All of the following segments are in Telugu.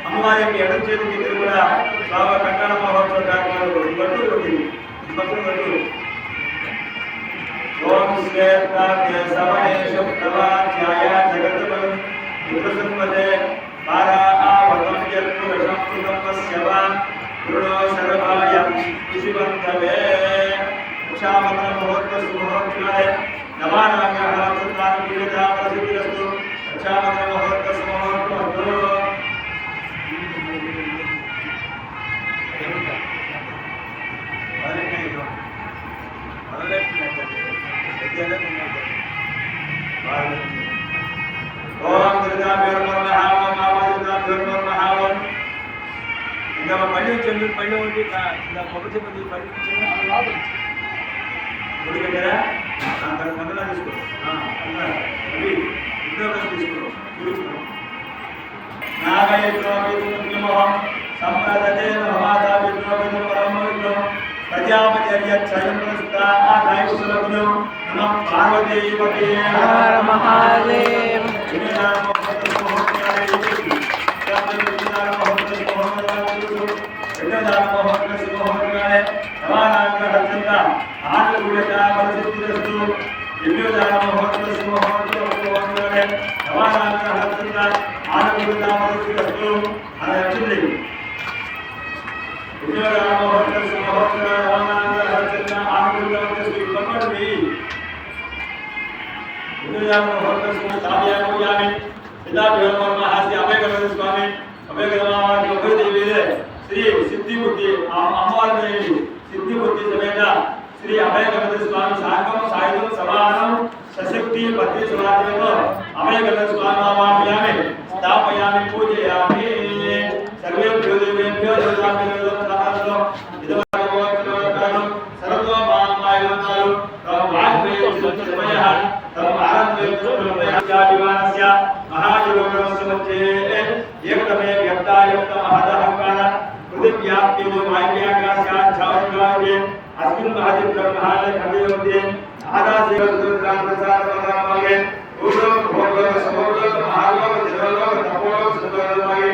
అమ్మవారికి ఎడం చేతికి కూడా కళ్యాణ మహోత్సవ కార్యక్రమాలు ఓం శ్రేష్ఠాయ సమయేషు ప్రవాచ్యాయ జగద్గురు విప్రసన్మతే పారావతం యత్తు సంస్కృతం పశ్యవ గురుణో సర్వాయ విశివంతవే ఉషామంత్ర మహోత్సవ సుమహోత్సవాయ నవానాగ్రహ సత్తాన పీడితా ప్రసిద్ధిరస్తు ఉషామంత్ర మహోత్సవ సుమహోత్సవ పళ్ళు పళ్ళు ఉండి కొబ్బరి పళ్ళు గుడి దగ్గర మొదలా తీసుకో తీసుకో నాగయోహం సంప్రదే మాతా విద్రోహితం పరమవిద్రో ప్రజాపతిర్యచ్చయం ప్రస్తుతాయుసులభ్యో నమః పార్వతీపతే హర మహాదేవ శ్రీ సిద్ధిబుద్ధి అమ్మవారి సిద్ధిబుద్ధి సమేత శ్రీ అభయగణపతి స్వామి సాంగం సాయుధం సమానం సశక్తి పత్రి సమాధితో అభయగణపతి స్వామి నామామి స్థాపయామి పూజయామి సర్వేభ్యో దేవేభ్యో దేవతాభ్యో నమః ఇదవాగోత్రోకారం సర్వో మామాయునాలు వాగ్వేయ సమయ తమారంవేయ మహాయోగస్య ఏకమే వ్యక్తాయుక్త మహదహంకార పృథివ్యాప్తి వాయువ్యాకాశాఛాయే अस्मिन् महति ब्रह्माण्डे खण्डयोगे आदासेव रुद्रान् प्रसादपदामागे भूलोक भोगलोक समोलोक महालोक जलोक तपोलोक सुतलोके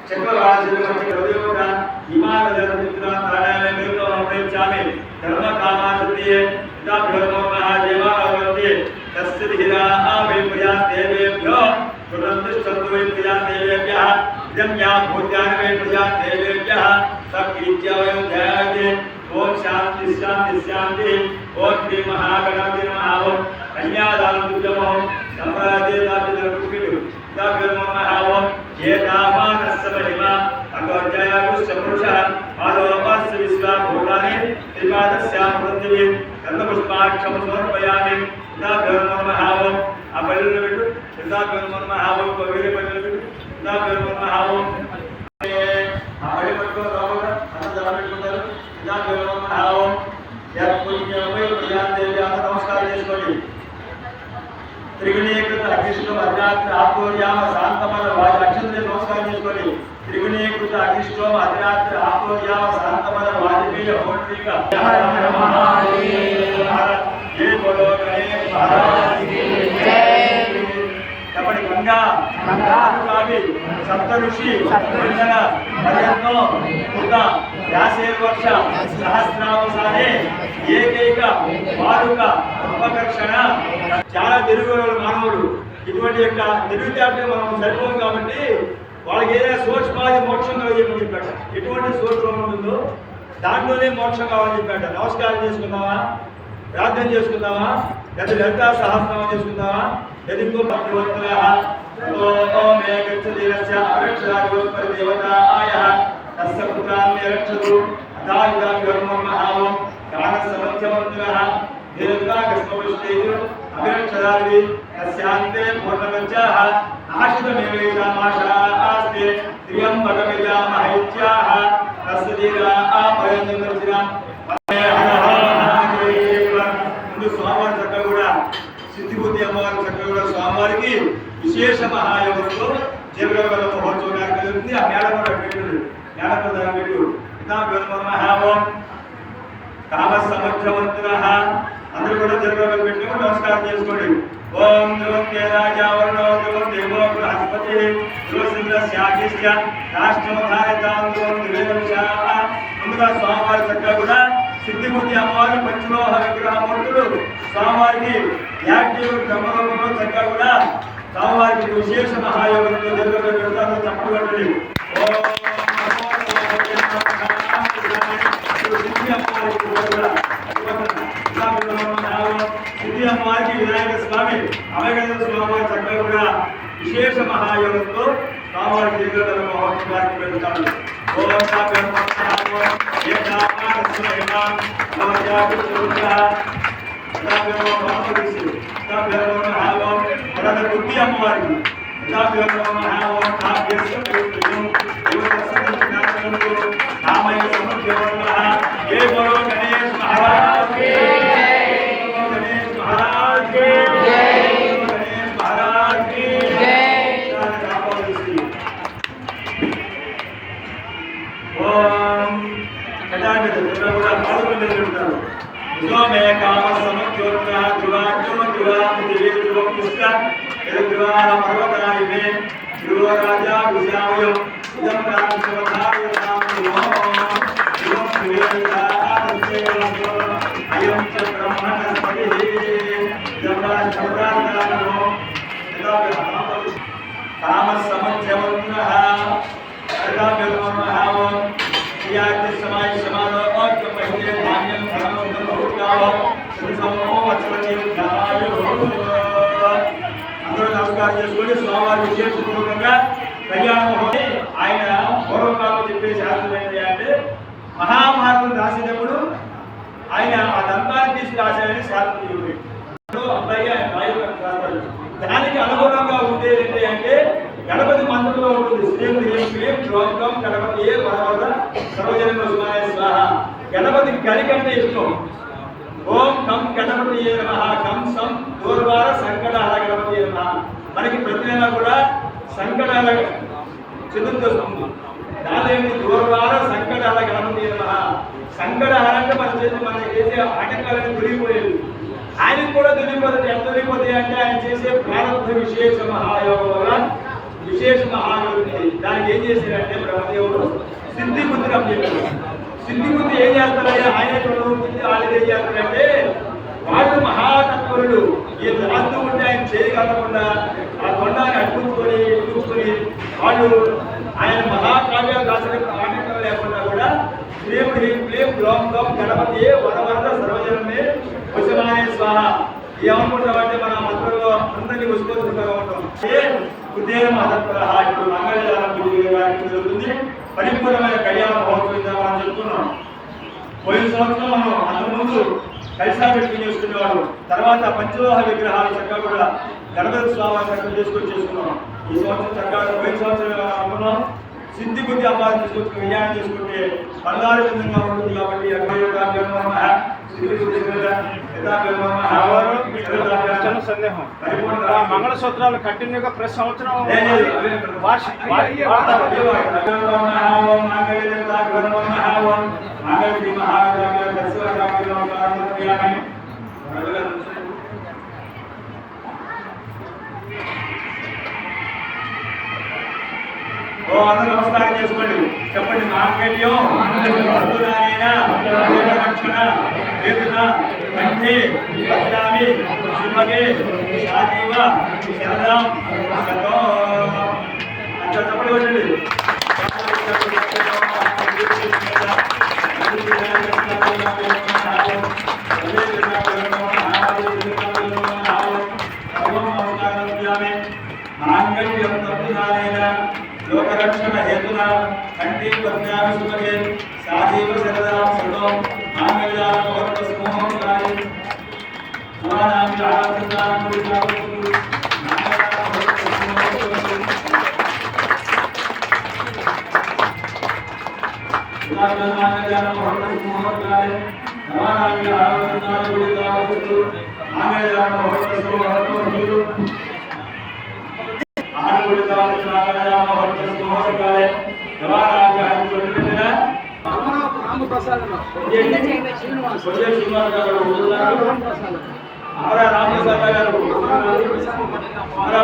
चक्रवासिलोक हृदयोक हिमालयरुद्रान् ताडयामि मेलो अमृतामि धर्म कामासतिये तथा भ्रमो महादेवावते तस्य हिराः वे प्रिया देवेभ्यो पुनर्तिष्ठन्तु वे प्रिया देवेभ्यः इदं या भूत्यानि वे प्रिया देवेभ्यः सकीर्त्या वयं ध्यायते ओम शांति शांति शांति ओम श्री महागणपति नमः ओम कन्यादान दुर्गम संप्रदाय दाति दुर्गुपितु दागर्म नमः ओम ये कामानस्य महिमा अगोजय पुरुषः आलोकस्य विश्वा भूतानि त्रिपादस्यां पृथ्वी गन्धपुष्पाक्षं समर्पयामि दागर्म नमः ओम अबलवितु दागर्म नमः ओम कविरपलवितु दागर्म नमः ओम आड़ेपट्टो रावण अनंतरामिकुंडल नमस्कार त्रिगुणीकृत अग्निष्टम अध्यात्म आत्मोर्याम शांतमन वाज अक्षंद्र नमस्कार त्रिगुणीकृत अग्निष्टम अध्यात्म आत्मोर्याम शांतमन वाजपेय होट्रिका जय बोलो गणेश महाराज की जय कपड़ी गंगा कावी सप्त ऋषि वंदन पर्यंतो उदा 50 वर्ष सहस्रावसाने ఏకైక వారుక ఉపకర్షణ చాలా తిరుగుల మానవుడు ఇటువంటి యొక్క తిరుగుతాటే మనం సరిపోం కాబట్టి వాళ్ళకి ఏదైనా సూక్ష్మాది మోక్షం కలగజేయమని చెప్పాడు. ఎటువంటి సూక్ష్మం ఉంటుందో దాంట్లోనే మోక్షం కావాలని చెప్పాడు. నమస్కారం చేసుకుందామా, ప్రార్థన చేసుకుందామా, లేదా లలితా సహస్రనామం చేసుకుందామా, లేదా ఇంకో భక్తివంతులః ఓం ఏకచ్చదిరస్య అరక్షరాధిపతి దేవతాయ తస్య పుత్రాన్ని రక్షతు అదాయుధాభ్యర్మః ఓం కానసమంత్యమంతులః దీర్ఘాకస్మవిష్టేజు అభిరక్ష ददाति तस्यान्ते पूर्णमज्जाः आशितमेवैतामाशास्ते त्र्यम्बकमिजामहैत्याः तस्य दीर्घा आपयन्तिर्जिनाम् ముందు స్వామివారి చక్కగా కూడా సిద్ధిబుద్ధి అమ్మవారి చక్కగా కూడా స్వామివారికి విశేష మహాయోగంలో జీవగల మహోత్సవం జరుగుతుంది. ఆ మేడ కూడా పెట్టాడు, మేడ ప్రధాన పెట్టు మహావం కామ సమర్థవంతుల అందరూ కూడా జీవగల పెట్టుకుని నమస్కారం చేసుకోండి. ఓం ధ్రువంతే రాజావరణో ధ్రువం దేవో బృహస్పతి ధ్రువసింద్ర శాఖిష్ట రాష్ట్రమధారితాం ధ్రువం త్రివేదం. ముందుగా స్వామివారి చక్కగా కూడా సిద్ధిబుద్ధి అమ్మవారు పంచలోహ విగ్రహమూర్తులు స్వామివారికి యాక్టివ్ బ్రహ్మరూపంలో చక్కగా కూడా స్వామివారికి విశేష మహాయోగంలో జరుగుతారు. తప్పకుండా సిద్ధి అమ్మవారికి వినాయక స్వామి అభయగంధ స్వామివారి చక్కగా కూడా విశేష మహాయోగంతో స్వామివారి జీవితాల మహోత్సవానికి వెళ్తారు. బుద్ధి అమ్మవారికి ఏ బోలో గణేష్ మహారాజ్ గణేష్ మహారాజ్ గణేష్ మహారాజ్ ఓం మే కామ సమజ్యోత ధ్రువాజ్యోమ ధ్రువాముదివే ధ్రువం కృష్ణ ధ్రువాన పర్వతాయ మే ధ్రువ రాజా విశావయం ఇదం రాజవధాయ ధ్రువం అయం చ బ్రహ్మణస్పతి కామ సమజ్యవంత समय समारोह और पहले धान्य धर्म అందరూ నమస్కారం చేసుకోండి. స్వామివారి విశేషపూర్వకంగా కళ్యాణం ఆయన పూర్వకాలం చెప్పే శాస్త్రం ఏంటి అంటే మహాభారతం రాసేటప్పుడు ఆయన ఆ దంతాన్ని తీసి రాశారని శాస్త్రం అబ్బాయి రాస్తారు. దానికి అనుగుణంగా ఉండేది ఏంటి అంటే గణపతి మంత్రంలో ఉంటుంది. శ్రీం హ్రీం క్లీం శ్లోకం గణపతి ఏ పరమద సర్వజన సుమాయ స్వాహ. గణపతికి గరి కంటే ఇష్టం. ఓం కం గణపతి ఏ నమః కం సం దూర్వార సంకటహర గణపతి ఏ నమః. మనకి ప్రతి నెల కూడా సంకటాల చతుర్దశి ఉంది. దాని దూర్వార సంకటహర గణపతి ఏ నమః. సంకటహర అంటే మన చేసే ఆటంకాలను తొలగిపోయేది. ఆయనకు కూడా తొలగిపోతుంది. ఎంత తొలగిపోతాయి అంటే ఆయన చేసే ప్రారంభ విశేష మహాయోగం వల్ల విశేష మహాయోగి దానికి ఏం చేశారంటే బ్రహ్మదేవుడు సిద్ధిబుద్ధిని చెప్పారు. సిద్ధిబుద్ధి ఏం చేస్తారయ్యా ఆయన వాళ్ళు ఏం చేస్తారంటే వాళ్ళు మహాతత్వరుడు ఈ రాస్తూ ఉంటే ఆయన చేయగలకుండా ఆ కొండాన్ని అడ్డుకొని వాళ్ళు ఆయన మహాకావ్యాలు రాసిన ఆటంకం లేకుండా కూడా శ్రీం హ్రీం క్లీం గ్లోం గ్లోం గణపతి వరవరద సర్వజనమే వశమాయ స్వాహ. ఏమనుకుంటామంటే మన మంత్రంలో అందరినీ వసుకొచ్చుకుంటూ ఉంటాం. ఉద్యోగ మహత్వ ఇప్పుడు మంగళదానం జరుగుతుంది. పరిపూర్ణమైన కళ్యాణ మహోత్సవం అని చెప్తున్నాం. పోయిన సంవత్సరం మనం అంతకుముందు కలిసా పెట్టుకుని చేసుకునేవాడు. తర్వాత పంచలోహ విగ్రహాలు చక్కగా కూడా గణపతి స్వామి చక్కగా చేసుకున్నాం. ఈ సంవత్సరం చక్కగా పోయిన సంవత్సరం అనుకున్నాం. సిద్ధిబుద్ధి అమ్మాయిని తీసుకొచ్చి విజయాన్ని చేసుకుంటే బంగారు విధంగా ఉంటుంది. కాబట్టి సందేహం మంగళసూత్రాలు కంటిన్యూగా ప్రతి సంవత్సరం అందరూ నమస్కారం చేసుకోండి. చెప్పండి. మాంగళ్యం రక్షణ వేదన కంఠే భద్రామి శుభగే సాజీవ శరదాం శతో అంత చెప్పండి. కొట్టండి. మాంగళ్యం తప్పుదానేన లోకరక్షణ హేతున కంఠే భద్రామి శుభగే సాజీవ శరదాం శతో మాంగళ్యాన సమూహం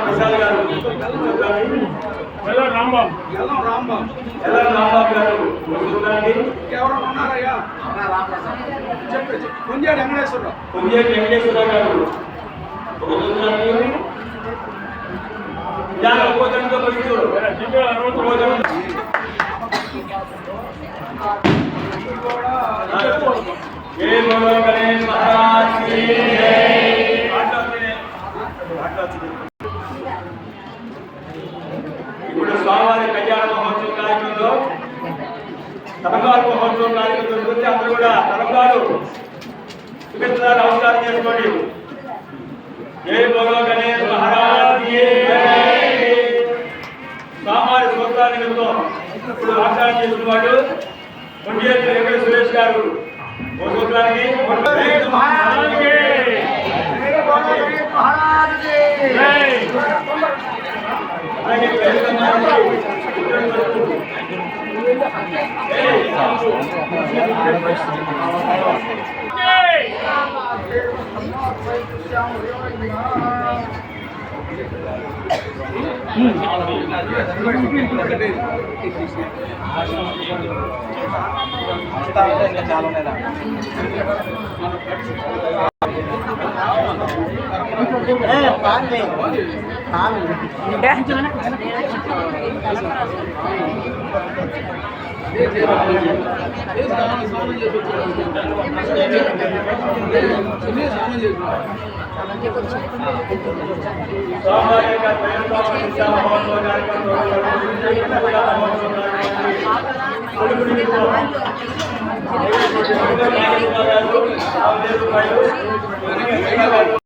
ప్రసాద్ గారు కొంజేటి వెంకటేశ్వరరావు గారు ఇప్పుడు స్వామివారి కళ్యాణ మహోత్సవ కార్యక్రమంలో తలంగారు మహోత్సవ కార్యక్రమం గురించి అందరూ కూడా తలంగారు సుఖిస్తున్నారు. నమస్కారం చేసుకోండి. జై బోలో గణేష్ మహారాజ్ కీ జై. స్వామివారి సూత్రాల నిమిత్తం ఇప్పుడు వాగ్దానం చేస్తున్నవాడు కొండేటి వెంకట సురేష్ గారు సూత్రానికి